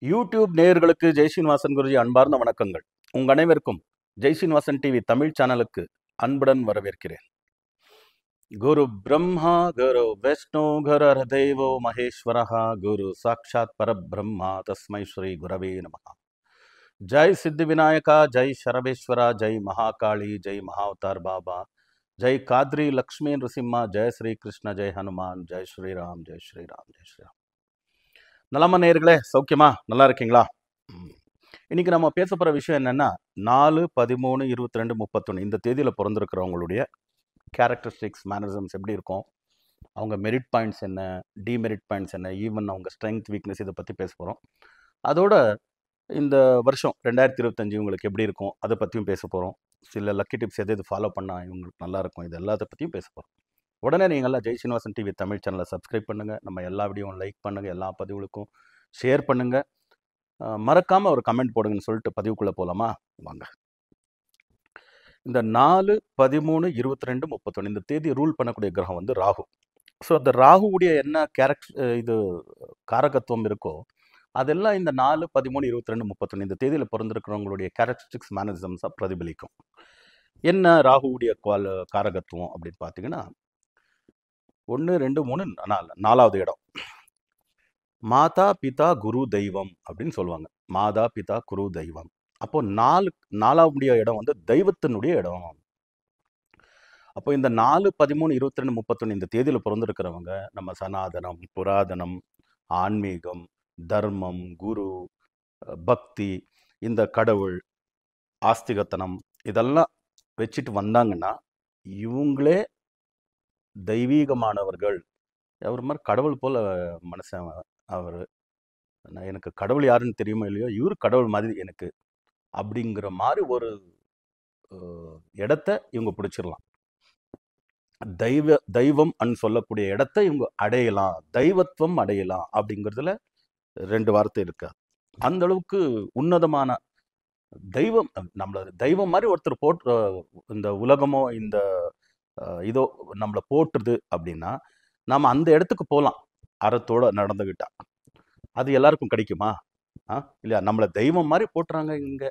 YouTube நேயர்களுக்கு ஜெய் ஸ்ரீனிவாசன் குருஜி அன்பார்ந்த வணக்கங்கள். உங்கள் அனைவருக்கும் ஜெய் ஸ்ரீனிவாசன் டிவி தமிழ் சேனலுக்கு அன்புடன் வரவேற்கிறேன். குரு பிரம்மா குரு விஷ்ணு குரு தேவோ மகேஸ்வரஹா குரு சாட்சாத் பரபிரம்மா தஸ்மை ஸ்ரீ குரவே நமஹ. ஜெய் சித்தி விநாயகா, ஜெய் சரபேஸ்வரா, ஜெய் மகாகாளி, ஜெய் மகாவதார் பாபா, ஜெய் காத்ரி லக்ஷ்மி நரசிம்மா, ஜெய் ஸ்ரீ கிருஷ்ண, ஜெய் ஹனுமான், ஜெய் ஸ்ரீராம், ஜெய் ஸ்ரீராம், ஜெய் ஸ்ரீராம். நலமா நேயர்களே, சௌக்கியமா? நல்லா இருக்கீங்களா? இன்னைக்கு நம்ம பேச போகிற விஷயம் என்னன்னா 4, 13, 22, 31 இந்த தேதியில் பிறந்திருக்கிறவங்களுடைய கேரக்டரிஸ்டிக்ஸ், மேனரிசம்ஸ் எப்படி இருக்கும், அவங்க மெரிட் பாயிண்ட்ஸ் என்ன, டிமெரிட் பாயிண்ட்ஸ் என்ன, ஈவன் அவங்க ஸ்ட்ரென்த், வீக்னஸ் இதை பற்றி பேச போகிறோம். அதோட இந்த வருஷம் 2025 இவங்களுக்கு எப்படி இருக்கும் அதை பற்றியும் பேச போகிறோம். சில லக்கி டிப்ஸ் எது ஃபாலோ பண்ணால் இவங்களுக்கு நல்லா இருக்கும், இது எல்லாத்த பற்றியும் பேச போகிறோம். உடனே நீங்கள்லாம் ஜெய் ஸ்ரீனிவாசன் டிவி தமிழ் சேனலை சப்ஸ்கிரைப் பண்ணுங்கள், நம்ம எல்லா வீடியோவும் லைக் பண்ணுங்கள், எல்லா பதிவுகளுக்கும் ஷேர் பண்ணுங்கள், மறக்காமல் ஒரு கமெண்ட் போடுங்கன்னு சொல்லிட்டு பதிவுக்குள்ளே போகலாமா? வாங்க. இந்த 4, 13, 22, 31 இந்த தேதி ரூல் பண்ணக்கூடிய கிரகம் வந்து ராகு. ஸோ அந்த ராகுவுடைய என்ன இது காரகத்துவம் இருக்கோ அதெல்லாம் இந்த 4, 13, 22, 31 இந்த தேதியில் பிறந்திருக்கிறவங்களுடைய கேரக்டரிஸ்டிக்ஸ், மேனரிசம்ஸாக பிரதிபலிக்கும். என்ன ராகுவுடைய காரகத்துவம் அப்படின்னு பார்த்தீங்கன்னா 1, 2, 3, 4வது இடம் மாதா பிதா குரு தெய்வம் அப்படின்னு சொல்லுவாங்க. மாதா பிதா குரு தெய்வம். அப்போ 4வது இடம் வந்து தெய்வத்தினுடைய இடம். அப்போ இந்த 4, 13, 22, 31 இந்த தேதியில் பிறந்திருக்கிறவங்க நம்ம சனாதனம், புராதனம், ஆன்மீகம், தர்மம், குரு, பக்தி, இந்த கடவுள், ஆஸ்திகத்தனம் இதெல்லாம் வச்சுட்டு வந்தாங்கன்னா இவங்களே தெய்வீகமானவர்கள். அவர் மாதிரி கடவுள் போல மனுஷன் அவர். எனக்கு கடவுள் யாருன்னு தெரியுமோ இல்லையோ, இவர் கடவுள் மாதிரி எனக்கு அப்படிங்கிற மாதிரி ஒரு இடத்த இவங்க பிடிச்சிடலாம். தெய்வம் சொல்லக்கூடிய இடத்த இவங்க அடையலாம், தெய்வத்துவம் அடையலாம் அப்படிங்கிறதுல 2 வார்த்தை இருக்கா. அந்த அளவுக்கு உன்னதமான தெய்வம், நம்மள தெய்வம் மாதிரி ஒருத்தர் போட்டு இந்த உலகமோ இந்த இதோ நம்மளை போட்டுருது அப்படின்னா நம்ம அந்த இடத்துக்கு போகலாம். அறத்தோட நடந்துகிட்டா அது எல்லாருக்கும் கிடைக்குமா? இல்லையா? நம்மளை தெய்வம் மாதிரி போட்டுறாங்க இங்க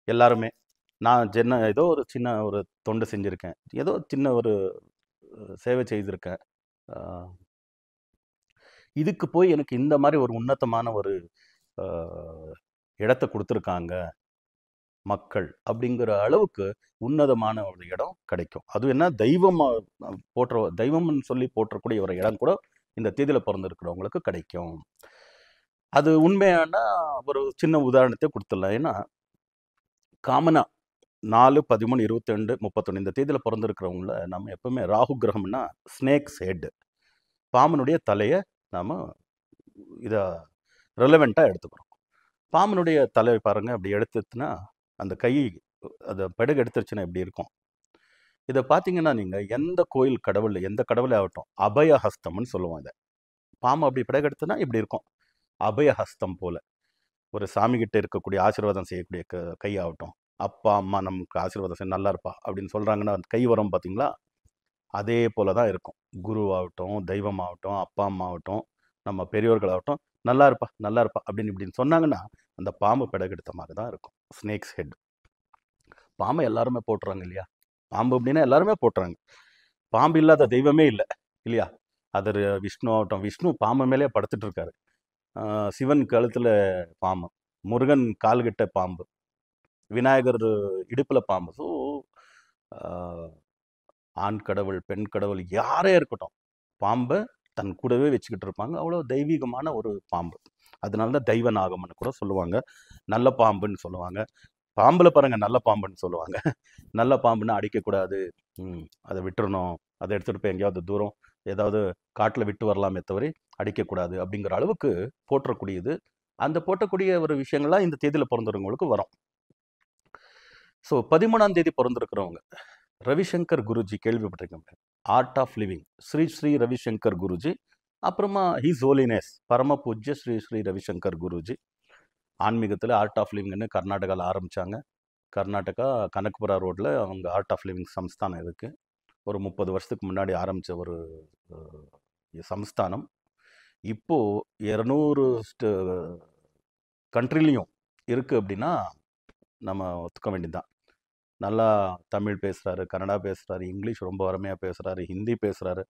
எல்லாருமே. நான் ஏதோ ஒரு சின்ன ஒரு தொண்டு செஞ்சுருக்கேன், ஏதோ சின்ன ஒரு சேவை செய்திருக்கேன், இதுக்கு போய் எனக்கு இந்த மாதிரி ஒரு உன்னதமான ஒரு இடத்த கொடுத்துருக்காங்க மக்கள் அப்படிங்கிற அளவுக்கு உன்னதமான ஒரு இடம் கிடைக்கும். அது என்ன தெய்வம்னு சொல்லி போற்றக்கூடிய ஒரு இடம் கூட இந்த தேதியில் பிறந்திருக்கிறவங்களுக்கு கிடைக்கும். அது உண்மையான ஒரு சின்ன உதாரணத்தை கொடுத்துடலாம். ஏன்னா காமனா 4, 13, 22, 31 இந்த தேதியில் பிறந்திருக்கிறவங்கள நம்ம எப்பவுமே ராகு கிரகம்னா ஸ்னேக்ஸ் ஹெட், பாம்பனுடைய தலையை நாம் இதை ரெலவெண்ட்டாக எடுத்துக்கிறோம். பாம்பனுடைய தலையை பாருங்கள், அப்படி எடுத்துச்சுன்னா அந்த கை அதை பெடகு எடுத்துருச்சுன்னா எப்படி இருக்கும்? இதை பார்த்தீங்கன்னா நீங்கள் எந்த கோயில் கடவுள், எந்த கடவுளே ஆகட்டும், அபயஹஸ்தம்னு சொல்லுவோம். இதை பாம்பு அப்படி பெடகு எடுத்துனா இப்படி இருக்கும், அபயஹஸ்தம் போல. ஒரு சாமிகிட்ட இருக்கக்கூடிய ஆசீர்வாதம் செய்யக்கூடிய கை ஆகட்டும், அப்பா அம்மா நமக்கு ஆசீர்வாதம் செய்ய நல்லா இருப்பா அப்படின்னு சொல்கிறாங்கன்னா அந்த கை வரும் பார்த்தீங்களா, அதே போல தான் இருக்கும். குருவாகட்டும், தெய்வமாகட்டும், அப்பா அம்மா ஆகட்டும், நம்ம பெரியோர்களாகட்டும், நல்லா இருப்பா நல்லா இருப்பா அப்படின்னு இப்படின்னு சொன்னாங்கன்னா அந்த பாம்பு பெடகெடுத்த மாதிரி தான் இருக்கும் ஸ்னேக்ஸ் ஹெட். பாம்பை எல்லாருமே போட்டுறாங்க இல்லையா? பாம்பு அப்படின்னா எல்லாருமே போட்டுறாங்க. பாம்பு இல்லாத தெய்வமே இல்லை இல்லையா? அது விஷ்ணு ஆகட்டும், விஷ்ணு பாம்பு மேலே படுத்துட்டு இருக்காரு, சிவன் கழுத்தில் பாம்பு, முருகன் கால்கிட்ட பாம்பு, விநாயகர் இடுப்பில் பாம்பு. ஸோ ஆண் கடவுள், பெண் கடவுள் யாரே இருக்கட்டும், பாம்பை தன் கூடவே வச்சுக்கிட்டு இருப்பாங்க. அவ்வளோ தெய்வீகமான ஒரு பாம்பு. அதனால தான் தெய்வ நாகம்னு கூட சொல்லுவாங்க, நல்ல பாம்புன்னு சொல்லுவாங்க. பாம்பில் பாருங்கள் நல்ல பாம்புன்னு சொல்லுவாங்க. நல்ல பாம்புன்னா அடிக்கக்கூடாது, அதை விட்டுறணும், அதை எடுத்துகிட்டு போய் எங்கேயாவது தூரம் ஏதாவது காட்டில் விட்டு வரலாமே தவிர அடிக்கக்கூடாது அப்படிங்கிற அளவுக்கு போற்றக்கூடியது. அந்த போட்டக்கூடிய ஒரு விஷயங்கள்லாம் இந்த தேதியில் பிறந்தவங்களுக்கு வரும். ஸோ 13ஆம் தேதி பிறந்திருக்கிறவங்க ரவிசங்கர் குருஜி கேள்விப்பட்டிருக்கேன், Art of Living, Sri Sri Ravishankar Guruji. அப்புறமா ஹீஸ் ஹோலினஸ் பரம பூஜ்ய ஸ்ரீ ஸ்ரீ ரவிசங்கர் குருஜி. ஆன்மீகத்தில் ஆர்ட் ஆஃப் லிவிங்னு கர்நாடகாவில் ஆரம்பித்தாங்க. கர்நாடகா கனக்புரா ரோட்டில் அவங்க ஆர்ட் ஆஃப் லிவிங் சம்ஸ்தானம் இருக்குது. ஒரு 30 வருஷத்துக்கு முன்னாடி ஆரம்பித்த ஒரு சம்ஸ்தானம் இப்போது 200 கண்ட்ரிலையும் இருக்குது அப்படின்னா நம்ம ஒத்துக்க வேண்டியதுதான். நல்லா தமிழ் பேசுகிறாரு, கன்னடா பேசுகிறாரு, இங்கிலீஷ் ரொம்ப அருமையாக பேசுகிறாரு, ஹிந்தி பேசுகிறாரு,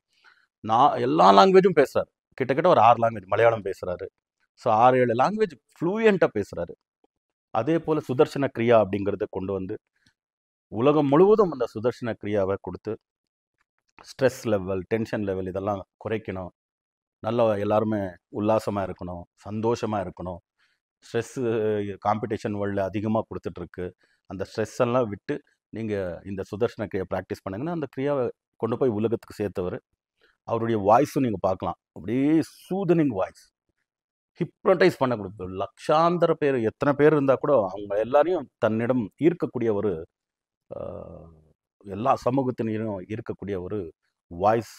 எல்லா லாங்குவேஜும் பேசுகிறாரு. கிட்டத்தட்ட ஒரு 6 லாங்குவேஜ், மலையாளம் பேசுகிறாரு. ஸோ 6-7 லாங்குவேஜ் ஃப்ளூயண்ட்டாக பேசுகிறாரு. அதே போல் சுதர்சன கிரியா அப்படிங்கிறத கொண்டு வந்து உலகம் முழுவதும் அந்த சுதர்சன கிரியாவை கொடுத்து ஸ்ட்ரெஸ் லெவல், டென்ஷன் லெவல் இதெல்லாம் குறைக்கணும். நல்லா எல்லாருமே உல்லாசமாக இருக்கணும், சந்தோஷமாக இருக்கணும். ஸ்ட்ரெஸ்ஸு காம்படிஷன் வேர்ல்டில் அதிகமாக கொடுத்துட்ருக்கு. அந்த ஸ்ட்ரெஸ் எல்லாம் விட்டு நீங்கள் இந்த சுதர்சன கிரியா ப்ராக்டிஸ் பண்ணுங்கன்னா அந்த கிரியாவை கொண்டு போய் உலகத்துக்கு சேர்த்தவர். அவருடைய வாய்ஸும் நீங்கள் பார்க்கலாம், அப்படியே சூதனிங் வாய்ஸ், ஹிப்னோட்டைஸ் பண்ணக்கூடிய லட்சாந்திர பேர், எத்தனை பேர் இருந்தால் கூட அவங்க எல்லாரையும் தன்னிடம் ஈர்க்கக்கூடிய ஒரு எல்லா சமூகத்தினரும் இருக்கக்கூடிய ஒரு வாய்ஸ்.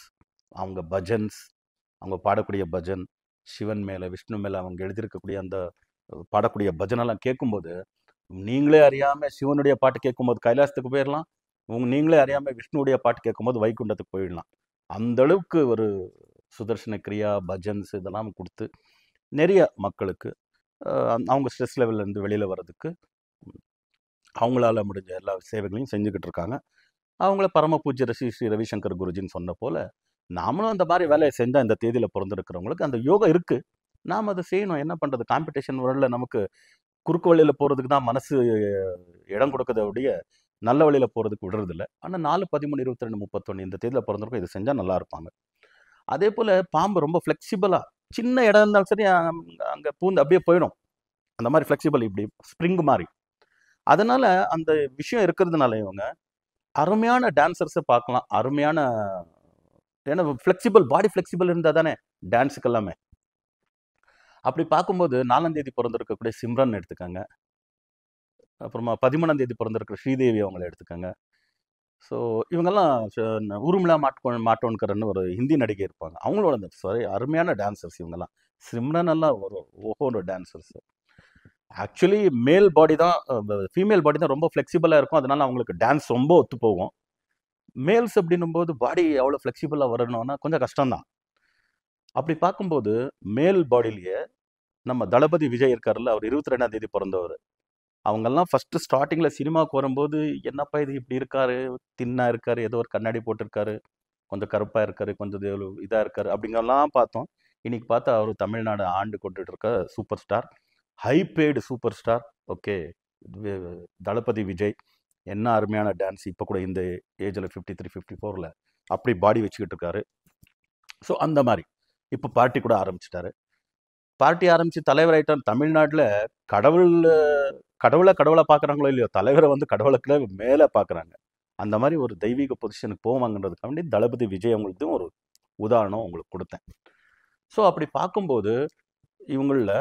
அவங்க பஜன்ஸ், அவங்க பாடக்கூடிய பஜன், சிவன் மேலே விஷ்ணு மேலே அவங்க எழுதியிருக்கக்கூடிய அந்த பாடக்கூடிய பஜனெல்லாம் கேட்கும்போது நீங்களே அறியாமல் சிவனுடைய பாட்டு கேட்கும்போது கைலாசத்துக்கு போயிடலாம், நீங்களே அறியாமல் விஷ்ணுடைய பாட்டு கேட்கும்போது வைகுண்டத்துக்கு போயிடலாம். அந்த அளவுக்கு ஒரு சுதர்சன கிரியா, பஜன்ஸ் இதெல்லாம் கொடுத்து நிறைய மக்களுக்கு அவங்க ஸ்ட்ரெஸ் லெவல்லேருந்து வெளியில் வர்றதுக்கு அவங்களால முடிஞ்ச எல்லா சேவைகளையும் செஞ்சுக்கிட்டு இருக்காங்க. அவங்கள பரம பூஜ்ய ஸ்ரீ ரவிசங்கர் குருஜின்னு சொன்ன போல் நாமளும் அந்த மாதிரி வேலையை செஞ்சால் இந்த தேதியில் பிறந்திருக்கிறவங்களுக்கு அந்த யோகம் இருக்குது, நாம் அதை செய்யணும். என்ன பண்ணுறது, காம்படிஷன் வேர்ல்டில் நமக்கு குறுக்கு வழியில் போகிறதுக்கு தான் மனசு இடம் கொடுக்கறதைய நல்ல வழியில் போகிறதுக்கு விடுறதில்ல. ஆனால் 4, 13, 22, 31 இந்த தேதியில் பிறந்திருக்கும், இது செஞ்சால் நல்லா இருப்பாங்க. அதே போல் பாம்பு ரொம்ப ஃப்ளெக்சிபிளாக, சின்ன இடம் இருந்தாலும் சரி அங்கே பூந்து அப்படியே போயிடும். அந்த மாதிரி ஃப்ளெக்சிபிள், இப்படி ஸ்ப்ரிங் மாதிரி. அதனால் அந்த விஷயம் இருக்கிறதுனால இவங்க அருமையான டான்சர்ஸை பார்க்கலாம். அருமையான, ஏன்னா ஃப்ளெக்சிபிள், பாடி ஃப்ளெக்சிபிள் இருந்தால் தானே டான்ஸுக்கு எல்லாமே. அப்படி பார்க்கும்போது 4ஆம் தேதி பிறந்திருக்கக்கூடிய சிம்ரன் எடுத்துக்கோங்க, அப்புறமா 13ஆம் தேதி பிறந்திருக்கிற ஸ்ரீதேவி அவங்கள எடுத்துக்கோங்க. ஸோ இவங்கெல்லாம் ஊர்மிளா மாட்டோன்கர்னு ஒரு ஹிந்தி நடிகை இருப்பாங்க, அவங்களோட அருமையான டான்சர்ஸ் இவங்கெல்லாம். சிம்ரன் எல்லாம் ஒரு டான்சர்ஸ். ஆக்சுவலி மேல் பாடி தான், ஃபீமேல் பாடி தான் ரொம்ப ஃப்ளெக்சிபிளாக இருக்கும், அதனால அவங்களுக்கு டான்ஸ் ரொம்ப ஒத்து போகும். மேல்ஸ் அப்படின்னும் போது பாடி அவ்வளோ ஃப்ளெக்சிபிளாக வரணும்னா கொஞ்சம் கஷ்டம்தான். அப்படி பார்க்கும்போது மேல் பாடியிலேயே நம்ம தளபதி விஜய் இருக்காருல்ல, அவர் 22ஆம் தேதி பிறந்தவர். அவங்கெல்லாம் ஃபஸ்ட்டு ஸ்டார்டிங்கில் சினிமாவுக்கு வரும்போது என்னப்பா இது இப்படி இருக்காரு, தின்னா இருக்காரு, ஏதோ ஒரு கண்ணாடி போட்டிருக்காரு, கொஞ்சம் கருப்பாக இருக்காரு, கொஞ்சம் இதாக இருக்காரு அப்படிங்கலாம் பார்த்தோம். இன்னைக்கு பார்த்தா அவர் தமிழ்நாடு ஆண்டு கொண்டுட்டு இருக்க super star, high paid super star. Okay, Thalapathy Vijay என்ன அருமையான டான்ஸ். இப்போ கூட இந்த ஏஜில் 53, 54ல் அப்படி பாடி வச்சுக்கிட்டு இருக்காரு. ஸோ அந்த மாதிரி இப்போ பார்ட்டி கூட ஆரம்பிச்சிட்டாரு. பார்ட்டி ஆரம்பித்து தலைவராயிட்டார். தமிழ்நாட்டில் கடவுளை பார்க்குறாங்களோ இல்லையோ, தலைவரை வந்து கடவுளுக்குள்ள மேலே பார்க்குறாங்க. அந்த மாதிரி ஒரு தெய்வீக பொசிஷனுக்கு போவாங்கன்றதுக்காண்டி தளபதி விஜய் அவங்களுக்கு ஒரு உதாரணம் உங்களுக்கு கொடுத்தேன். ஸோ அப்படி பார்க்கும்போது இவங்களில்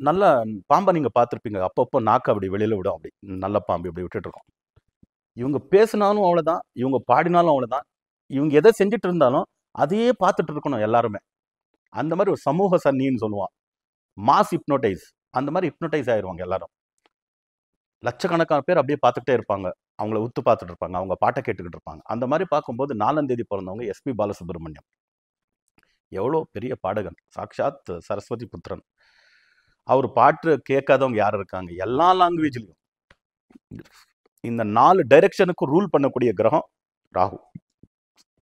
நல்ல பாம்பை நீங்கள் பார்த்துருப்பீங்க, அப்பப்போ நாக்கு அப்படி வெளியில் விடும், அப்படி நல்ல பாம்பு இப்படி விட்டுட்ருக்கோம். இவங்க பேசினாலும் அவ்வளோதான், இவங்க பாடினாலும் அவ்வளோதான், இவங்க எதை செஞ்சுட்டு இருந்தாலும் அதையே பார்த்துட்டு இருக்கணும் எல்லாருமே. அந்த மாதிரி ஒரு சமூக சன்னின்னு சொல்லுவான், மாஸ் ஹிப்னோடைஸ், அந்த மாதிரி ஹிப்னோடைஸ் ஆயிடுவாங்க எல்லாரும். லட்சக்கணக்கான பேர் அப்படியே பார்த்துக்கிட்டே இருப்பாங்க, அவங்கள உத்து பார்த்துட்டு இருப்பாங்க, அவங்க பாட்டை கேட்டுக்கிட்டு இருப்பாங்க. அந்த மாதிரி பார்க்கும்போது 4ஆம் தேதி பிறந்தவங்க எஸ்பி பாலசுப்ரமணியம் எவ்வளோ பெரிய பாடகன், சாக்ஷாத் சரஸ்வதி புத்திரன். அவர் பாட்டு கேட்காதவங்க யார் இருக்காங்க? எல்லா லாங்குவேஜ்லையும் இந்த 4 டைரக்ஷனுக்கு ரூல் பண்ணக்கூடிய கிரகம் Rahu,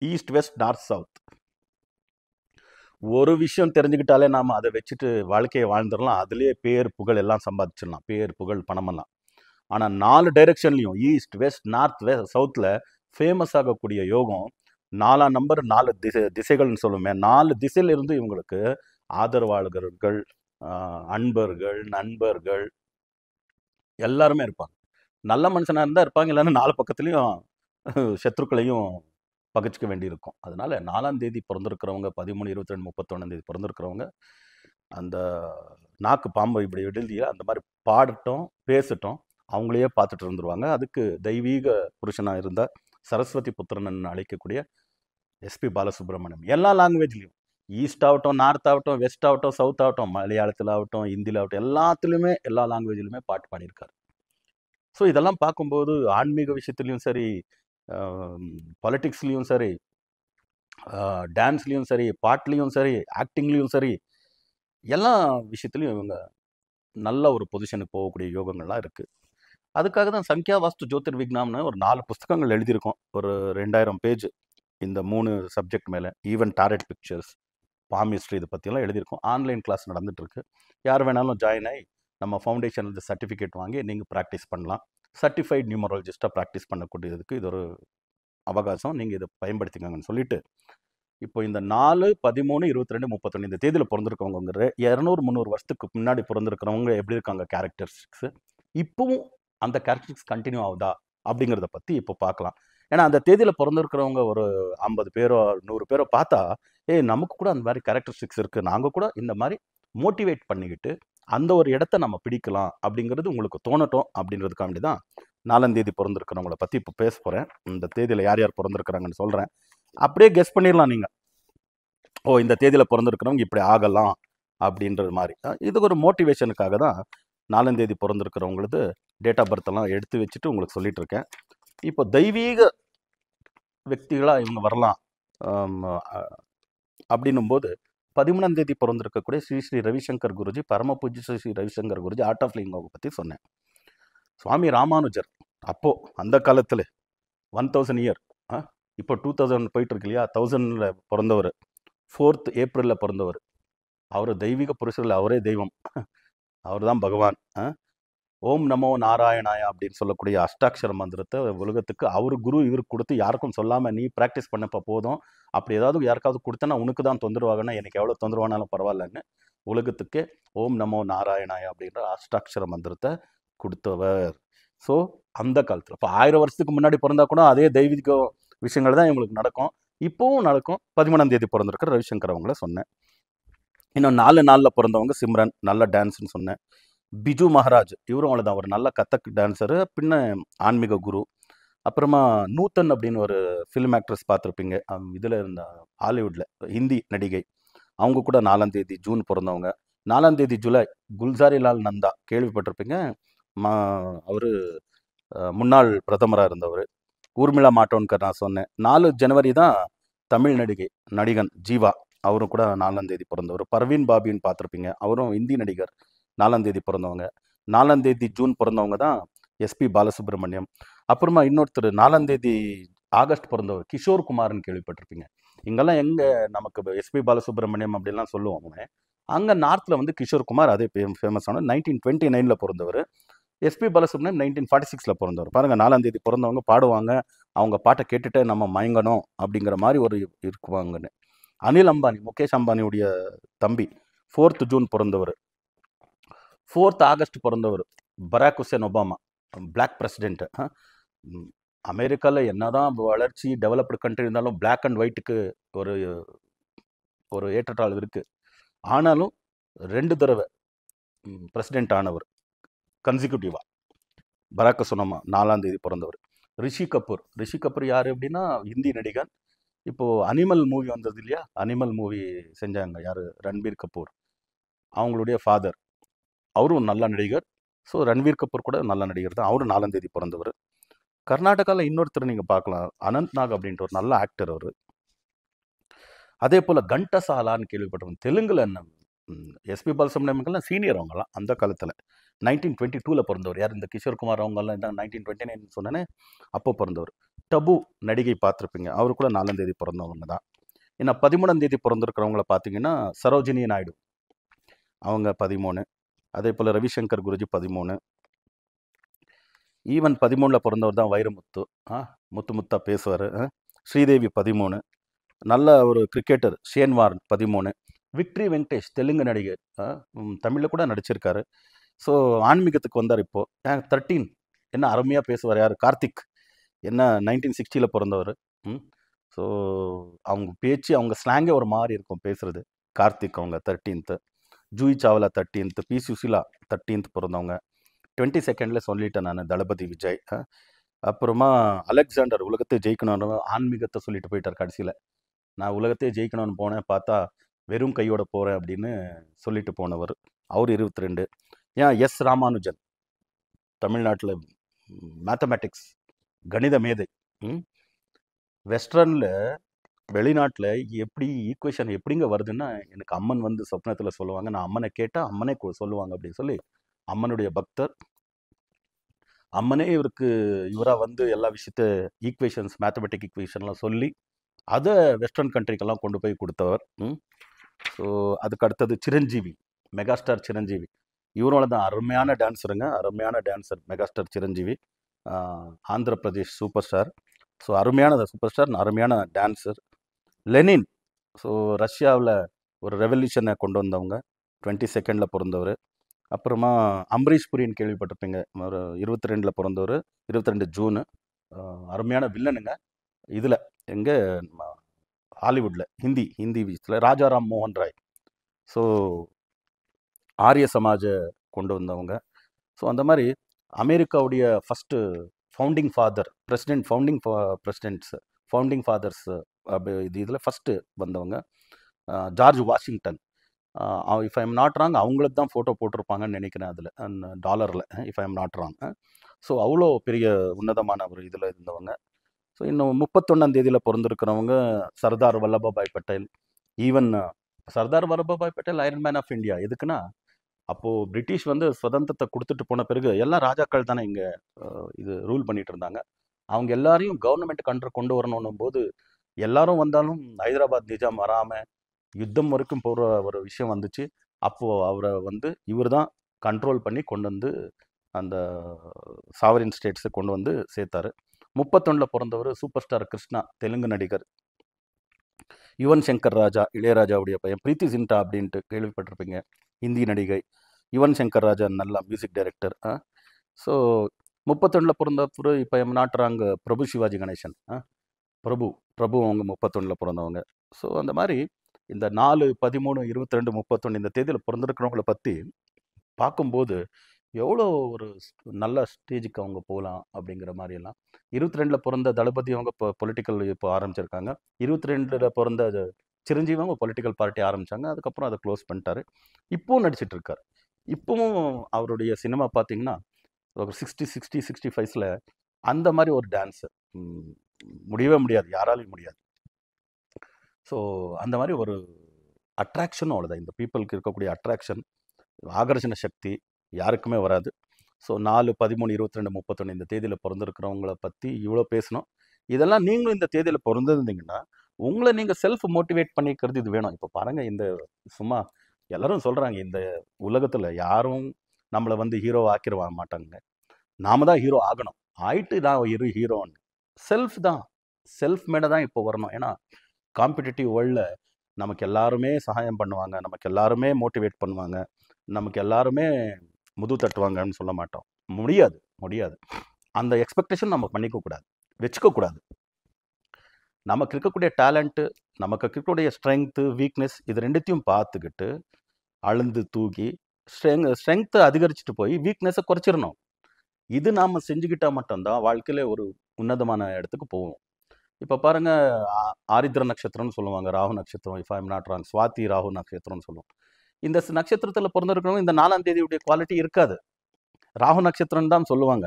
east, west, north, south. ஒரு விஷயம் தெரிஞ்சுக்கிட்டாலே நாம் அதை வச்சுட்டு வாழ்க்கையை வாழ்ந்துடலாம், அதுலேயே பேர் புகழ் எல்லாம் சம்பாதிச்சிடலாம், பேர் புகழ் பணமெல்லாம். ஆனால் 4 டைரக்ஷன்லையும், ஈஸ்ட், வெஸ்ட், நார்த், சவுத்தில் ஃபேமஸ் ஆகக்கூடிய யோகம் 4ஆம் நம்பர், 4 திசைகள்னு சொல்லுமே, 4 திசையிலிருந்து இவங்களுக்கு ஆதரவாளர்கள், அன்பர்கள், நண்பர்கள் எல்லாருமே இருப்பாங்க. நல்ல மனுஷனாக இருந்தால் இருப்பாங்க, இல்லைன்னா 4 பக்கத்துலேயும் சத்ருக்களையும் பகிச்சுக்க வேண்டியிருக்கும். அதனால் 4ஆம் தேதி பிறந்திருக்கிறவங்க, 13, 22, 31ஆம் தேதி பிறந்திருக்கிறவங்க அந்த நாக்கு பாம்பை இப்படி விடுதிய அந்த மாதிரி பாடட்டும், பேசட்டும், அவங்களையே பார்த்துட்டு இருந்துருவாங்க. அதுக்கு தெய்வீக புருஷனாக இருந்த சரஸ்வதி புத்திரன் அழைக்கக்கூடிய எஸ்பி பாலசுப்ரமணியம் எல்லா லாங்குவேஜ்லையும், ஈஸ்ட் ஆகட்டும், நார்த் ஆகட்டும், வெஸ்ட் ஆகட்டும், சவுத் ஆகட்டும், மலையாளத்தில் ஆகட்டும், ஹிந்தியில் ஆகட்டும், எல்லாத்துலேயுமே எல்லா லாங்குவேஜ்லையுமே பாட்டு பாடியிருக்காரு. ஸோ இதெல்லாம் பார்க்கும்போது ஆன்மீக விஷயத்துலையும் சரி, பாலிட்டிக்ஸ்லேயும் சரி, டான்ஸ்லேயும் சரி, பாட்லேயும் சரி, ஆக்டிங்லேயும் சரி, எல்லா விஷயத்துலையும் இவங்க நல்ல ஒரு பொசிஷனுக்கு போகக்கூடிய யோகங்கள்லாம் இருக்குது. அதுக்காக தான் சங்கியா வாஸ்து ஜோதிர் விக்னாம்னு ஒரு 4 புஸ்தகங்கள் எழுதியிருக்கோம். ஒரு 2000 பேஜ் இந்த 3 சப்ஜெக்ட் மேலே. Even tarot pictures, palm history இதை பற்றியெல்லாம் எழுதியிருக்கோம். ஆன்லைன் கிளாஸ் நடந்துகிட்ருக்கு. யார் வேணாலும் ஜாயின் ஆகி நம்ம ஃபவுண்டேஷனில் சர்டிஃபிகேட் வாங்கி நீங்கள் ப்ராக்டிஸ் பண்ணலாம். சர்டிஃபைட் நியூமராலஜிஸ்ட்டாக ப்ராக்டிஸ் பண்ணக்கூடியதுக்கு இது ஒரு அவகாசம். நீங்கள் இதை பயன்படுத்திக்கங்கன்னு சொல்லிட்டு, இப்போ இந்த 4, 13, 22, 31 இந்த தேதியில் பிறந்திருக்கவங்க 200, 300 வருஷத்துக்கு முன்னாடி பிறந்திருக்கிறவங்க எப்படி இருக்காங்க கேரக்டரிஸ்டிக்ஸு, இப்பவும் அந்த கேரக்டரிஸ்டிக்ஸ் கண்டினியூ ஆகுதா அப்படிங்கிறத பற்றி இப்போ பார்க்கலாம். ஏன்னா அந்த தேதியில் பிறந்திருக்கிறவங்க ஒரு 50 பேரோ 100 பேரோ பார்த்தா, நமக்கு கூட அந்த மாதிரி கேரக்டரிஸ்டிக்ஸ் இருக்குது, நாங்கள் கூட இந்த மாதிரி மோட்டிவேட் பண்ணிக்கிட்டு அந்த ஒரு இடத்த நம்ம பிடிக்கலாம் அப்படிங்கிறது உங்களுக்கு தோணட்டும் அப்படின்றதுக்காண்டி தான் 4ஆம் தேதி பிறந்திருக்கிறவங்கள பற்றி இப்போ பேச போகிறேன். இந்த தேதியில் யார் யார் பிறந்திருக்கிறாங்கன்னு சொல்கிறேன். அப்படியே கெஸ் பண்ணிடலாம் நீங்கள், இந்த தேதியில் பிறந்திருக்கிறவங்க இப்படி ஆகலாம் அப்படின்றது மாதிரி. இது ஒரு மோட்டிவேஷனுக்காக தான் 4ஆம் தேதி பிறந்திருக்கிறவங்களது டேட் ஆஃப் பர்த்தெல்லாம் எடுத்து வச்சுட்டு உங்களுக்கு சொல்லிட்டு இருக்கேன். இப்போ தெய்வீக వ్యక్తిகளாக இவங்க வரலாம் அப்படின்னும் போது 13ஆம் தேதி பிறந்திருக்கக்கூடிய ஸ்ரீ ஸ்ரீ ரவிசங்கர் குருஜி, பரம பூஜ்ய Sri Ravishankar Guruji, Art of Living பற்றி சொன்னேன். சுவாமி ராமானுஜர் அப்போ அந்த காலத்தில் 1000 இயர், இப்போ 2000 போயிட்டு இருக்கு இல்லையா, 1000ல் பிறந்தவர், 4th ஏப்ரலில் பிறந்தவர். அவர் தெய்வீக புருஷர்கள், அவரே தெய்வம், அவர் தான் பகவான். ஓம் நமோ நாராயணாயா அப்படின்னு சொல்லக்கூடிய அஷ்டாட்சர மந்திரத்தை உலகத்துக்கு அவர் குரு இவருக்கு கொடுத்து யாருக்கும் சொல்லாமல் நீ ப்ராக்டிஸ் பண்ணப்போ போதும், அப்படி ஏதாவது யாருக்காவது கொடுத்தனா உனக்கு தான் தொந்தரவாகனா எனக்கு எவ்வளோ தொந்தரவானாலும் பரவாயில்லன்னு உலகத்துக்கே ஓம் நமோ நாராயணாயா அப்படின்ற அஷ்டாட்சர மந்திரத்தை கொடுத்தவர். ஸோ அந்த காலத்தில் இப்போ 1000 வருஷத்துக்கு முன்னாடி பிறந்தா கூட அதே தெய்வீக விஷயங்கள் தான் இவங்களுக்கு நடக்கும், இப்போவும் நடக்கும். 13ஆம் தேதி பிறந்திருக்கிற ரவிசங்கர் அவங்கள சொன்னேன். இன்னும் 4 நாளில் பிறந்தவங்க சிம்ரன், நல்ல டான்ஸ்ன்னு சொன்னேன். பிஜு மகாராஜ், இவரும் அவ்வளோதான், ஒரு நல்ல கதக் டான்ஸரு, பின்ன ஆன்மீக குரு. அப்புறமா நூத்தன் அப்படின்னு ஒரு ஃபிலிம் ஆக்ட்ரஸ் பார்த்துருப்பீங்க, இதில் இருந்த ஹாலிவுட்டில் ஹிந்தி நடிகை, அவங்க கூட 4ஆம் தேதி ஜூன் பிறந்தவங்க. 4ஆம் தேதி ஜூலை குல்சாரிலால் நந்தா கேள்விப்பட்டிருப்பீங்க, அவர் முன்னாள் பிரதமராக இருந்தவர். ஊர்மிளா மாட்டோன்கர் நான் சொன்னேன். 4 ஜனவரி தான் தமிழ் நடிகன் ஜீவா, அவரும் கூட 4ஆம் தேதி பிறந்தவர். பர்வீன் பாபின்னு பார்த்துருப்பீங்க, அவரும் இந்தி நடிகர், 4ஆம் தேதி பிறந்தவங்க. 4ஆம் தேதி ஜூன் பிறந்தவங்க தான் எஸ்பி பாலசுப்ரமணியம். அப்புறமா இன்னொருத்தர் 4ஆம் தேதி ஆகஸ்ட் பிறந்தவர் கிஷோர் குமார்னு கேள்விப்பட்டிருப்பீங்க. இங்கெல்லாம் எங்கே நமக்கு எஸ்பி பாலசுப்ரமணியம் அப்படிலாம் சொல்லுவாங்க, அங்கே நார்த்தில் வந்து கிஷோர் குமார் அதே ஃபேமஸான 1929 பிறந்தவர். எஸ்பி பாலசுப்ரமணியம் 1946 பிறந்தவர். பாருங்கள், 4ஆம் தேதி பிறந்தவங்க பாடுவாங்க, அவங்க பாட்டை கேட்டுட்டு நம்ம மயங்கணும் அப்படிங்கிற மாதிரி ஒரு இருக்குவாங்கன்னு. அனில் அம்பானி, முகேஷ் அம்பானியுடைய தம்பி, 4th ஜூன் பிறந்தவர். 4th ஆகஸ்ட் பிறந்தவர் பராக் ஹுசேன் ஒபாமா, பிளாக் பிரசிடென்ட். அமெரிக்காவில் என்னதான் வளர்ச்சி டெவலப்டு கண்ட்ரி இருந்தாலும் பிளாக் அண்ட் ஒயிட்டுக்கு ஒரு ஏற்றத்தாழ்வு இருக்குது. ஆனாலும் 2 தடவை பிரசிடென்ட் ஆனவர் கன்சிக்யூட்டிவாக. பராக் ஹுசேன் ஒபாமா 4ஆம் தேதி பிறந்தவர். ரிஷி கபூர் யார் அப்படின்னா ஹிந்தி நடிகன். இப்போது அனிமல் மூவி வந்தது இல்லையா, அனிமல் மூவி செஞ்சாங்க யார், ரன்பீர் கபூர், அவங்களுடைய ஃபாதர், அவரும் நல்ல நடிகர். ஸோ ரன்வீர் கபூர் கூட நல்ல நடிகர் தான், அவரும் 4ஆம் தேதி பிறந்தவர். கர்நாடகாவில் இன்னொருத்தர் நீங்கள் பார்க்கலாம், அனந்த் நாக் அப்படின்ற ஒரு நல்ல ஆக்டர் அவர். அதே போல் கண்டசாலான்னு கேள்விப்பட்டவங்க, தெலுங்குல எஸ்பி பாலசுப்ரமணியம்லாம் சீனியர், அவங்கலாம் அந்த காலத்தில் 1922 பிறந்தவர். யார், இந்த கிஷோர் குமார் அவங்கெல்லாம் இந்த 1929 சொன்னேன்னே அப்போ பிறந்தவர். டபு நடிகை பார்த்துருப்பீங்க, அவரு கூட 4ஆம் தேதி பிறந்தவங்க தான். ஏன்னா 13ஆம் தேதி பிறந்திருக்கிறவங்கள பார்த்தீங்கன்னா சரோஜினி நாயுடு, அவங்க 13. அதே போல் ரவிசங்கர் குருஜி 13. ஈவன் 13 பிறந்தவர் தான் வைரமுத்து, முத்தா பேசுவார். ஸ்ரீதேவி 13. நல்ல ஒரு cricketer Shane warn 13. Victory Venkatesh Telugu நடிகர், தமிழில் கூட நடிச்சிருக்காரு. ஸோ ஆன்மீகத்துக்கு வந்தார் இப்போது. 13 என்ன அருமையாக பேசுவார், யார், கார்த்திக், என்ன 1960 பிறந்தவர். ஸோ அவங்க பேச்சு, அவங்க ஸ்லாங்கே ஒரு மாதிரி இருக்கும் பேசுகிறது. கார்த்திக் அவங்க 13th. Juhi Chawla 13th. B Susheela 13th பிறந்தவங்க. 22nd சொல்லிட்டேன் நான், தளபதி விஜய். அப்புறமா அலெக்சாண்டர் உலகத்தை ஜெயிக்கணும்னு ஆன்மீகத்தை சொல்லிட்டு போயிட்டார் கடைசியில். நான் உலகத்தையே ஜெயிக்கணும்னு போனேன், பார்த்தா வெறும் கையோட போகிறேன் அப்படின்னு சொல்லிட்டு போனவர், அவர் 22. எஸ் ராமானுஜன், தமிழ்நாட்டில் மேத்தமேட்டிக்ஸ் கணித மேதை. வெஸ்டர்னில் வெளிநாட்டில் எப்படி ஈக்குவேஷன் எப்படிங்க வருதுன்னா, எனக்கு அம்மன் வந்து சொப்னத்தில் சொல்லுவாங்க, நான் அம்மனை கேட்டால் அம்மனே சொல்லுவாங்க அப்படின்னு சொல்லி அம்மனுடைய பக்தர். அம்மனே இவராக வந்து எல்லா விஷயத்த ஈக்குவேஷன்ஸ், மேத்தமெட்டிக் ஈக்குவேஷன்லாம் சொல்லி அதை வெஸ்டர்ன் கண்ட்ரிக்கெல்லாம் கொண்டு போய் கொடுத்தவர். ஸோ அதுக்கு அடுத்தது சிரஞ்சீவி, மெகாஸ்டார் சிரஞ்சீவி. இவரோட தான் அருமையான டான்ஸருங்க, அருமையான dancer megastar Chiranjeevi. Andhra Pradesh super star. So அருமையான சூப்பர் ஸ்டார், அருமையான டான்ஸர். லெனின், ஸோ ரஷ்யாவில் ஒரு ரெவல்யூஷனை கொண்டு வந்தவங்க, 22 பிறந்தவர். அப்புறமா அம்பரீஷ் புரின்னு கேள்விப்பட்டிருப்பீங்க, ஒரு 22 பிறந்தவர், 22 ஜூனு. அருமையான வில்லனுங்க. இதில் எங்கே, ஹாலிவுட்டில் ஹிந்தி விஷயத்தில் ராஜாராம் மோகன் ராய். ஸோ ஆரிய சமாஜை கொண்டு வந்தவங்க. ஸோ அந்த மாதிரி அமெரிக்காவுடைய first founding father, founding fathers இதில் ஃபஸ்ட்டு வந்தவங்க George Washington. If I am not wrong, அவங்களுக்கு தான் ஃபோட்டோ போட்டிருப்பாங்கன்னு நினைக்கிறேன் அதில், டாலரில், if I am not wrong. So அவ்வளோ பெரிய உன்னதமான ஒரு இதில் இருந்தவங்க. ஸோ இன்னும் 31ஆம் தேதியில் பிறந்திருக்கிறவங்க Sardar Vallabhbhai Patel. Even Sardar Vallabhbhai Patel iron man of India. எதுக்குன்னா, அப்போது பிரிட்டிஷ் வந்து சுதந்திரத்தை கொடுத்துட்டு போன பிறகு எல்லாம் ராஜாக்கள் தானே இங்கே இது ரூல் பண்ணிட்டு இருந்தாங்க. அவங்க எல்லாரையும் கவர்மெண்ட் கொண்டு வரணும் போது, எல்லாரும் வந்தாலும் ஹைதராபாத் நிஜாம் வராமல் யுத்தம் வரைக்கும் போகிற ஒரு விஷயம் வந்துச்சு. அப்போது அவரை வந்து இவர் தான் கண்ட்ரோல் பண்ணி கொண்டு வந்து அந்த சாவரின் ஸ்டேட்ஸை கொண்டு வந்து சேர்த்தாரு. 31 பிறந்தவர் சூப்பர் ஸ்டார் கிருஷ்ணா, தெலுங்கு நடிகர். யுவன் சங்கர் ராஜா, இளையராஜாவுடைய பையன். பிரீத்தி ஜிண்டா அப்படின்ட்டு கேள்விப்பட்டிருப்பீங்க, ஹிந்தி நடிகை. யுவன் சங்கர் ராஜா நல்ல மியூசிக் டைரக்டர். ஸோ 31 பிறந்தவர், இப்போ எம் நாட்டுறாங்க பிரபு சிவாஜி கணேசன். பிரபு அவங்க 31 பிறந்தவங்க. ஸோ அந்த மாதிரி இந்த 4, 13, 22, 31 இந்த தேதியில் பிறந்திருக்கிறவங்கள பற்றி பார்க்கும்போது எவ்வளோ ஒரு நல்ல ஸ்டேஜுக்கு அவங்க போகலாம் அப்படிங்கிற மாதிரியெல்லாம். 22 பிறந்த தளபதி அவங்க இப்போ பொலிட்டிக்கல் இப்போ ஆரம்பிச்சிருக்காங்க. 22 பிறந்த சிரஞ்சீவி அவங்க பொலிட்டிக்கல் பார்ட்டி ஆரம்பித்தாங்க. அதுக்கப்புறம் அதை க்ளோஸ் பண்ணிட்டாரு. இப்போவும் நடிச்சிட்டு இருக்காரு. இப்போவும் அவருடைய சினிமா பார்த்தீங்கன்னா ஒரு 65 அந்த மாதிரி ஒரு டான்ஸு முடியவே முடியாது, யாராலையும் முடியாது. ஸோ அந்த மாதிரி ஒரு அட்ராக்ஷனும் அவ்வளோதான். இந்த பீப்புளுக்கு இருக்கக்கூடிய அட்ராக்ஷன், ஆகர்ஷண சக்தி யாருக்குமே வராது. ஸோ 4, 13, 22, 31 இந்த தேதியில் பிறந்திருக்கிறவங்கள பற்றி இவ்வளோ பேசணும். இதெல்லாம் நீங்களும் இந்த தேதியில் பிறந்திருந்தீங்கன்னா உங்களை நீங்கள் செல்ஃப் மோட்டிவேட் பண்ணிக்கிறது இது வேணும். இப்போ பாருங்கள், இந்த சும்மா எல்லாரும் சொல்கிறாங்க, இந்த உலகத்தில் யாரும் நம்மளை வந்து ஹீரோ ஆக்கிடுவா மாட்டாங்க. நாம தான் ஹீரோ ஆகணும். ஆயிட்டு நான் ஹீரோன்னு செல்ஃப் மேடை தான் இப்போ வரணும். ஏன்னா காம்படிட்டிவ் வேர்ல்டில் நமக்கு எல்லாருமே சகாயம் பண்ணுவாங்க, நமக்கு எல்லாருமே மோட்டிவேட் பண்ணுவாங்க, நமக்கு எல்லாருமே முது தட்டுவாங்கன்னு சொல்ல மாட்டோம். முடியாது. அந்த எக்ஸ்பெக்டேஷன் நம்ம பண்ணிக்கக்கூடாது, வச்சுக்கக்கூடாது. நமக்கு இருக்கக்கூடிய டேலண்ட்டு, நமக்கு இருக்கக்கூடிய ஸ்ட்ரென்த்து, வீக்னஸ், இது ரெண்டுத்தையும் பார்த்துக்கிட்டு அழுந்து தூக்கி ஸ்ட்ரென்த்தை அதிகரிச்சுட்டு போய் வீக்னஸை குறைச்சிடணும். இது நாம் செஞ்சுக்கிட்டால் மட்டும்தான் வாழ்க்கையில் ஒரு உன்னதமான இடத்துக்கு போவோம். இப்போ பாருங்கள், ஆரித்ர நட்சத்திரம்னு சொல்லுவாங்க, ராகு நட்சத்திரம், if I am not wrong, Swati Rahu நட்சத்திரம்னு சொல்லுவோம். இந்த நட்சத்திரத்தில் பிறந்திருக்கிறவங்க இந்த 4ஆம் தேதியுடைய குவாலிட்டி இருக்காது. ராகு நட்சத்திரம் தான் சொல்லுவாங்க.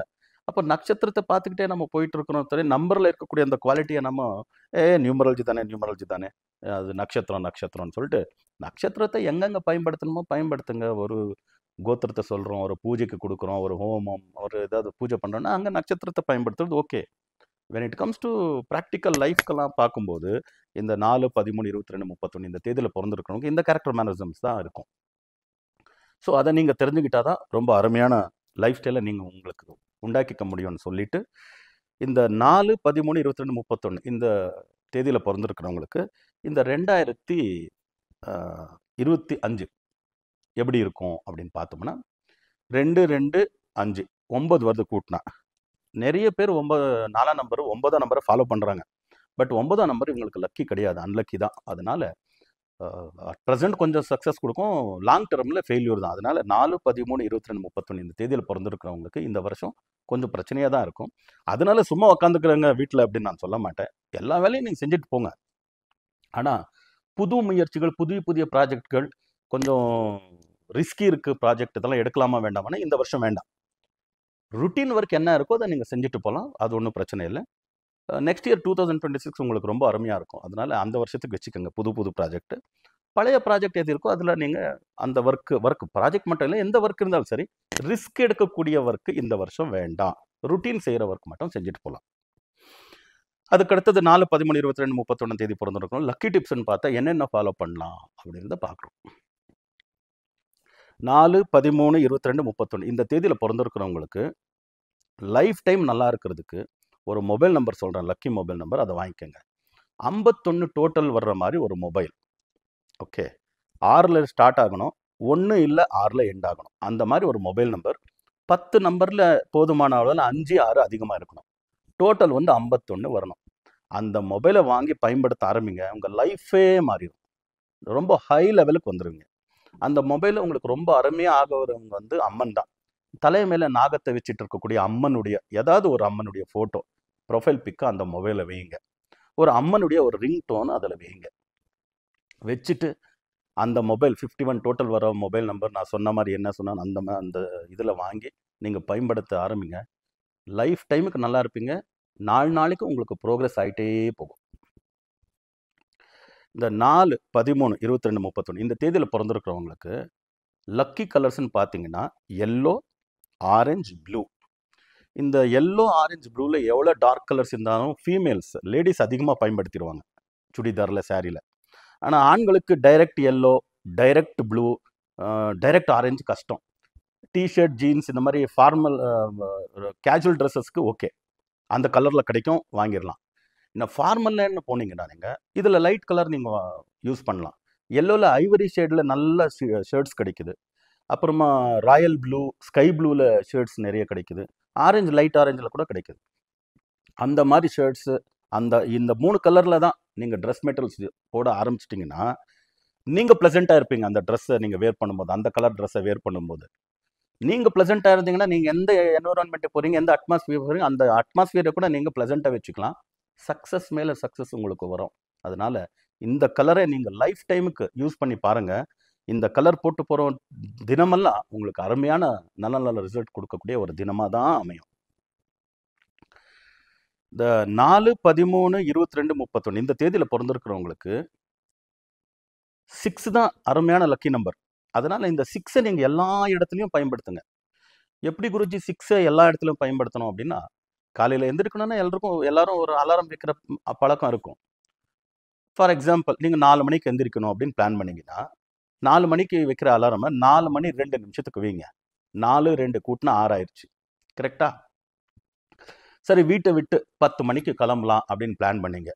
அப்போ நட்சத்திரத்தை பார்த்துக்கிட்டே நம்ம போயிட்டு இருக்கிறோம். சரி, நம்பரில் இருக்கக்கூடிய அந்த குவாலிட்டியை நம்ம நியூமராலஜி தானே, அது நட்சத்திரம்னு சொல்லிட்டு நட்சத்திரத்தை எங்கெங்கே பயன்படுத்தணுமோ பயன்படுத்துங்க. ஒரு கோத்திரத்தை சொல்கிறோம், ஒரு பூஜைக்கு கொடுக்குறோம், ஒரு ஹோமம், ஒரு ஏதாவது பூஜை பண்ணுறோன்னா அங்கே நட்சத்திரத்தை பயன்படுத்துறது okay. When it comes to practical லைஃப்க்கெல்லாம் பார்க்கும்போது இந்த 4, 13, 22, 31 இந்த தேதியில் பிறந்திருக்கிறவங்க இந்த கேரக்டர் மேனரிசம்ஸ் தான் இருக்கும். ஸோ அதை நீங்கள் தெரிஞ்சுக்கிட்டால் தான் ரொம்ப அருமையான லைஃப் ஸ்டைலை நீங்கள் உங்களுக்கு உண்டாக்கிக்க முடியும்னு சொல்லிட்டு, இந்த 4, 13, 22, 31 இந்த தேதியில் பிறந்திருக்கிறவங்களுக்கு இந்த 2025 எப்படி இருக்கும் அப்படின்னு பார்த்தோம்னா, 2, 2, 5 9 வருது கூட்டினா. நிறைய பேர் 4ஆம் நம்பர் 9ஆம் நம்பரை ஃபாலோ பண்ணுறாங்க. பட் 9ஆம் நம்பர் இவங்களுக்கு லக்கி கிடையாது, அன்லக்கி தான். அதனால் அட் ப்ரெசென்ட் கொஞ்சம் சக்ஸஸ் கொடுக்கும், லாங் டேர்மில் ஃபெயில்யூர் தான். அதனால் 4, 13, 22, 31 இந்த தேதியில் பிறந்திருக்கிறவங்களுக்கு இந்த வருஷம் கொஞ்சம் பிரச்சனையாக தான் இருக்கும். அதனால சும்மா உட்காந்துக்கிறேங்க வீட்டில் அப்படின்னு நான் சொல்ல மாட்டேன். எல்லா வேலையும் நீங்கள் செஞ்சுட்டு போங்க. ஆனால் புது முயற்சிகள், புதிய ப்ராஜெக்ட்கள், கொஞ்சம் ரிஸ்கி இருக்குது ப்ராஜெக்ட், இதெல்லாம் எடுக்கலாமா வேண்டாமான்னா இந்த வருஷம் வேண்டாம். ருட்டீன் ஒர்க் என்ன இருக்கோ அதை நீங்கள் செஞ்சுட்டு போகலாம், அது ஒன்றும் பிரச்சனை இல்லை. நெக்ஸ்ட் இயர் 2026 உங்களுக்கு ரொம்ப அருமையாக இருக்கும். அதனால் அந்த வருஷத்துக்கு வச்சுக்கோங்க புது ப்ராஜெக்ட். பழைய ப்ராஜெக்ட் எது இருக்கோ அதில் நீங்கள் அந்த ஒர்க் ப்ராஜெக்ட் மட்டும் இல்லை, எந்த ஒர்க் இருந்தாலும் சரி, ரிஸ்க் எடுக்கக்கூடிய ஒர்க்கு இந்த வருஷம் வேண்டாம். ருட்டீன் செய்கிற ஒர்க் மட்டும் செஞ்சுட்டு போகலாம். அதுக்கு அடுத்தது 4, 13, 22, 31 தேதி பிறந்திருக்கணும். லக்கி டிப்ஸ்ன்னு பார்த்தா என்னென்ன ஃபாலோ பண்ணலாம் அப்படின்றத பார்க்குறோம். 4, 13, 22, 31 இந்த தேதியில் பிறந்திருக்கிறவங்களுக்கு லைஃப் டைம் நல்லா இருக்கிறதுக்கு ஒரு மொபைல் நம்பர் சொல்கிறேன், லக்கி மொபைல் நம்பர், அதை வாங்கிக்கோங்க. 51 டோட்டல் வர்ற மாதிரி ஒரு மொபைல். ஓகே, 6ல் ஸ்டார்ட் ஆகணும், 1 இல்லை 6ல் எண்ட் ஆகணும். அந்த மாதிரி ஒரு மொபைல் நம்பர் 10 நம்பரில் போதுமான அளவில் 5, 6 அதிகமாக இருக்கணும். டோட்டல் வந்து 51 வரணும். அந்த மொபைலை வாங்கி பயன்படுத்த ஆரம்பிங்க, உங்கள் லைஃபே மாறிடும். ரொம்ப ஹை லெவலுக்கு வந்துடுவீங்க. அந்த மொபைலில் உங்களுக்கு ரொம்ப அருமையாக ஆகவரவங்க வந்து அம்மன் தான். தலை மேலே நாகத்தை வச்சுட்டு இருக்கக்கூடிய அம்மனுடைய ஏதாவது ஒரு அம்மனுடைய ஃபோட்டோ ப்ரொஃபைல் பிக்கு அந்த மொபைலை வைங்க. ஒரு அம்மனுடைய ஒரு ரிங் டோன் அதில் வைங்க. வச்சுட்டு அந்த மொபைல் 51 டோட்டல் வர மொபைல் நம்பர் நான் சொன்ன மாதிரி என்ன சொன்னால் அந்த இதில் வாங்கி நீங்கள் பயன்படுத்த ஆரம்பிங்க. லைஃப் டைமுக்கு நல்லா இருப்பீங்க. நாளைக்கு உங்களுக்கு ப்ரோக்ரஸ் ஆகிட்டே போகும். இந்த 4, 13, 22, 31 இந்த தேதியில் பிறந்திருக்கிறவங்களுக்கு லக்கி கலர்ஸ்ன்னு பார்த்தீங்கன்னா எல்லோ, ஆரஞ்சு, ப்ளூ. இந்த எல்லோ, ஆரஞ்சு, ப்ளூவில் எவ்வளோ டார்க் கலர்ஸ் இருந்தாலும் ஃபீமேல்ஸ், லேடிஸ் அதிகமாக பயன்படுத்திடுவாங்க சுடிதாரில், சாரியில். ஆனால் ஆண்களுக்கு direct yellow, direct blue, direct orange கஷ்டம். டிஷர்ட், ஜீன்ஸ் இந்த மாதிரி ஃபார்மல் கேஜுவல் ட்ரெஸ்ஸஸ்க்கு ஓகே, அந்த கலரில் கிடைக்கும், வாங்கிடலாம். இன்னும் ஃபார்மல்னு போனீங்கன்னா நீங்கள் இதில் லைட் கலர் நீங்கள் யூஸ் பண்ணலாம். எல்லோவில் ஐவரி ஷேடில் நல்ல ஷர்ட்ஸ் கிடைக்குது. அப்புறமா ராயல் ப்ளூ, ஸ்கை ப்ளூவில் ஷர்ட்ஸ் நிறைய கிடைக்குது. ஆரஞ்சு, லைட் ஆரஞ்சில் கூட கிடைக்குது. அந்த மாதிரி ஷர்ட்ஸு இந்த 3 கலரில் தான் நீங்கள் ட்ரெஸ் மெட்டீரியல்ஸ் போட ஆரம்பிச்சிட்டிங்கன்னா நீங்கள் ப்ளசண்ட்டாக இருப்பீங்க. அந்த ட்ரெஸ்ஸை நீங்கள் வேர் பண்ணும்போது, அந்த கலர் ட்ரெஸ்ஸை வேர் பண்ணும்போது நீங்கள் ப்ளசண்ட்டாக இருந்தீங்கன்னா நீங்கள் எந்த என்வரான்மெண்ட்டுக்கு போகிறீங்க, எந்த அட்மாஸ்பியர் போகிறீங்க, அந்த அட்மாஸ்பியரை கூட நீங்கள் ப்ளசண்ட்டாக வச்சுக்கலாம். சக்ஸஸ் மேலே சக்ஸஸ் உங்களுக்கு வரும். அதனால் இந்த கலரை நீங்கள் லைஃப் டைமுக்கு யூஸ் பண்ணி பாருங்கள். இந்த கலர் போட்டு போகிற தினமெல்லாம் உங்களுக்கு அருமையான நல்ல நல்ல ரிசல்ட் கொடுக்கக்கூடிய ஒரு தினமாக தான் அமையும். இந்த 4, 13, 22, 31 இந்த தேதியில் பிறந்திருக்கிறவங்களுக்கு 6 தான் அருமையான லக்கி நம்பர். அதனால் இந்த 6ஐ நீங்கள் எல்லா இடத்துலையும் பயன்படுத்துங்க. எப்படி குருஜி 6ஐ எல்லா இடத்துலையும் பயன்படுத்தணும் அப்படின்னா, காலையில் எந்திரிக்கணும்னா எல்லாரும் ஒரு அலாரம் வைக்கிற பழக்கம் இருக்கும். ஃபார் எக்ஸாம்பிள், நீங்கள் 4 மணிக்கு எந்திரிக்கணும் அப்படின்னு பிளான் பண்ணிங்கன்னா 4 மணிக்கு வைக்கிற அலாரமை 4 மணி 2 நிமிஷத்துக்கு வைங்க. 4, 2 கூட்டினா 6 ஆயிடுச்சு. கரெக்டா? சரி, வீட்டை விட்டு 10 மணிக்கு கிளம்பலாம் அப்படின்னு பிளான் பண்ணிங்க.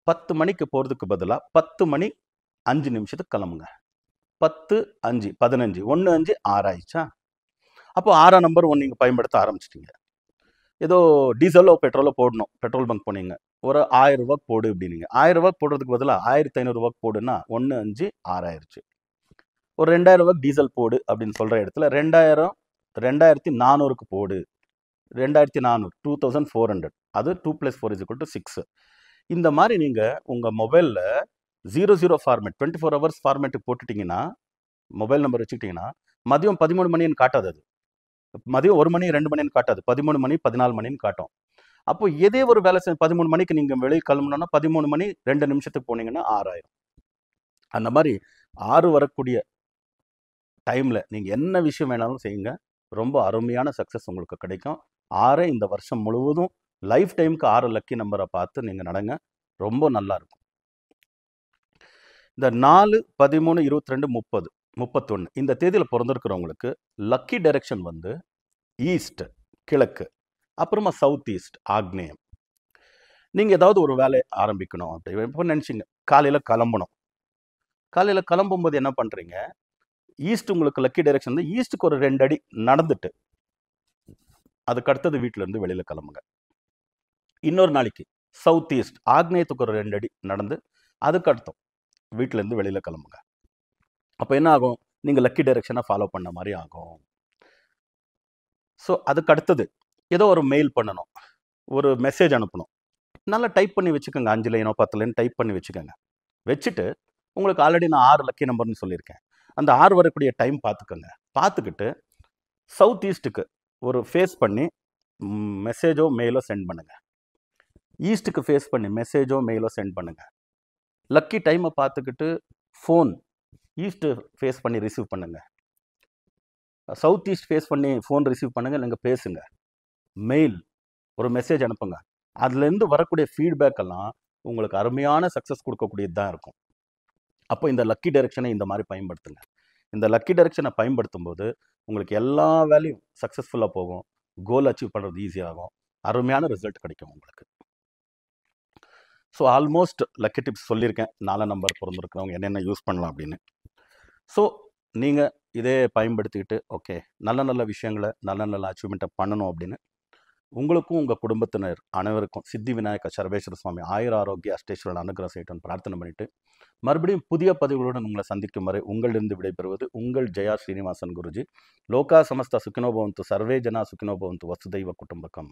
10 மணிக்கு போகிறதுக்கு பதிலாக 10 மணி 5 நிமிஷத்துக்கு கிளம்புங்க. 10, 5, 15, 1, 5, 6 ஆயிடுச்சா? அப்போ 6ஆம் நம்பர் நீங்கள் பயன்படுத்த ஆரம்பிச்சிட்டிங்க. ஏதோ டீசலோ பெட்ரோலோ போடணும், பெட்ரோல் பங்க் போனீங்க, ஒரு 1000 ரூபாய்க்கு போடு அப்படின்னீங்க. 1000 ரூபாய்க்கு போடுறதுக்கு பதிலாக 1500 ரூபாய்க்கு போடுன்னா 1, 5, 6 ஆயிடுச்சு. ஒரு 2000 ரூபாய்க்கு டீசல் போடு அப்படின்னு சொல்கிற இடத்துல 2000, 2400க்கு போடு. 2400, 2400, அது 2 + 4 = 6. இந்த மாதிரி நீங்கள் உங்கள் மொபைலில் 00 ஃபார்மேட் 24 ஹவர்ஸ் ஃபார்மேட்டுக்கு போட்டுட்டிங்கன்னா, மொபைல் நம்பர் வச்சுக்கிட்டிங்கன்னா மதியம் 13 மணின்னு காட்டாது. அது மதியம் 1 மணி 2 மணின்னு காட்டாது, 13 மணி 14 மணின்னு காட்டும். அப்போ எதே ஒரு வேலை 13 மணிக்கு நீங்கள் வெளியே கிளம்பணுன்னா 13 மணி 2 நிமிஷத்துக்கு போனீங்கன்னா 6 ஆயிரும். அந்த மாதிரி 6 வரக்கூடிய டைமில் நீங்கள் என்ன விஷயம் வேணாலும் செய்யுங்க. ரொம்ப அருமையான சக்ஸஸ் உங்களுக்கு கிடைக்கும். 6 இந்த வருஷம் முழுவதும் லைஃப் டைமுக்கு 6 லக்கி நம்பரை பார்த்து நீங்கள் நடங்க. ரொம்ப நல்லா இருக்கும். இந்த 4, 13, 22, 30, 31 இந்த தேதியில் பிறந்திருக்கிறவங்களுக்கு லக்கி டைரக்ஷன் வந்து ஈஸ்ட், கிழக்கு, அப்புறமா சவுத் ஈஸ்ட், ஆக்னேயம். நீங்கள் ஏதாவது ஒரு வேலையை ஆரம்பிக்கணும் அப்படி இப்போ நினச்சிங்க, காலையில் கிளம்பணும். காலையில் கிளம்பும்போது என்ன பண்ணுறீங்க, ஈஸ்ட் உங்களுக்கு லக்கி டைரக்ஷன் வந்து ஈஸ்ட்டுக்கு ஒரு 2 அடி நடந்துட்டு அதுக்கு அடுத்தது வீட்டிலேருந்து வெளியில் கிளம்புங்க. இன்னொரு நாளைக்கு சவுத் ஈஸ்ட், ஆக்னேயத்துக்கு ஒரு 2 அடி நடந்து அதுக்கு அடுத்தோம் வீட்டிலேருந்து வெளியில் கிளம்புங்க. அப்போ என்ன ஆகும், நீங்கள் லக்கி டைரக்ஷனாக ஃபாலோ பண்ண மாதிரி ஆகும். ஸோ அதுக்கு அடுத்தது ஏதோ ஒரு மெயில் பண்ணணும், ஒரு மெசேஜ் அனுப்பணும். நல்லா டைப் பண்ணி வச்சுக்கோங்க. 5 லைனோ 10 லைன் டைப் பண்ணி வச்சுக்கோங்க. வச்சுட்டு உங்களுக்கு ஆல்ரெடி நான் 6 லக்கி நம்பர்னு சொல்லியிருக்கேன். அந்த 6 வரக்கூடிய டைம் பார்த்துக்கோங்க. பார்த்துக்கிட்டு சவுத் ஈஸ்ட்டுக்கு ஒரு ஃபேஸ் பண்ணி மெசேஜோ மெயிலோ சென்ட் பண்ணுங்கள். ஈஸ்ட்டுக்கு ஃபேஸ் பண்ணி மெசேஜோ மெயிலோ சென்ட் பண்ணுங்கள். லக்கி டைமை பார்த்துக்கிட்டு ஃபோன் ஈஸ்ட் ஃபேஸ் பண்ணி ரிசீவ் பண்ணுங்க, சவுத் ஈஸ்ட் ஃபேஸ் பண்ணி ஃபோன் ரிசீவ் பண்ணுங்க, இல்லைங்க பேசுங்க. மெயில், ஒரு மெசேஜ் அனுப்புங்க. அதுலேருந்து வரக்கூடிய ஃபீட்பேக் எல்லாம் உங்களுக்கு அருமையான சக்ஸஸ் கொடுக்கக்கூடியது தான் இருக்கும். அப்போ இந்த லக்கி டைரக்ஷனை இந்த மாதிரி பயன்படுத்துங்க. இந்த லக்கி டைரக்ஷனை பயன்படுத்தும் போது உங்களுக்கு எல்லா வேலையும் சக்ஸஸ்ஃபுல்லாக போகும், கோல் அச்சீவ் பண்ணுறது ஈஸியாகும், அருமையான ரிசல்ட் கிடைக்கும் உங்களுக்கு. ஸோ ஆல்மோஸ்ட் லக்கி டிப்ஸ் சொல்லியிருக்கேன், 4 நம்பர் பிறந்திருக்கிறவங்க என்னென்ன யூஸ் பண்ணலாம் அப்படின்னு. ஸோ நீங்கள் இதே பயன்படுத்திக்கிட்டு ஓகே நல்ல நல்ல விஷயங்களை நல்ல நல்ல அச்சீவ்மெண்ட்டை பண்ணணும் அப்படின்னு உங்களுக்கும் உங்கள் குடும்பத்தினர் அனைவருக்கும் சித்தி விநாயக சர்வேஸ்வர சுவாமி ஆயுர ஆரோக்கிய அஷ்டேஸ்வரன் அனுகிரக செய்யட்டும் பிரார்த்தனை பண்ணிட்டு மறுபடியும் புதிய பதிவுகளுடன் உங்களை சந்திக்கும் வரை உங்களிலிருந்து விடைபெறுவது உங்கள் ஜெயா ஸ்ரீனிவாசன் குருஜி. லோகா சமஸ்த சுகினோபவந்து, சர்வே ஜனா சுகினோபவந்து, வசுதைவ குடும்பகம்.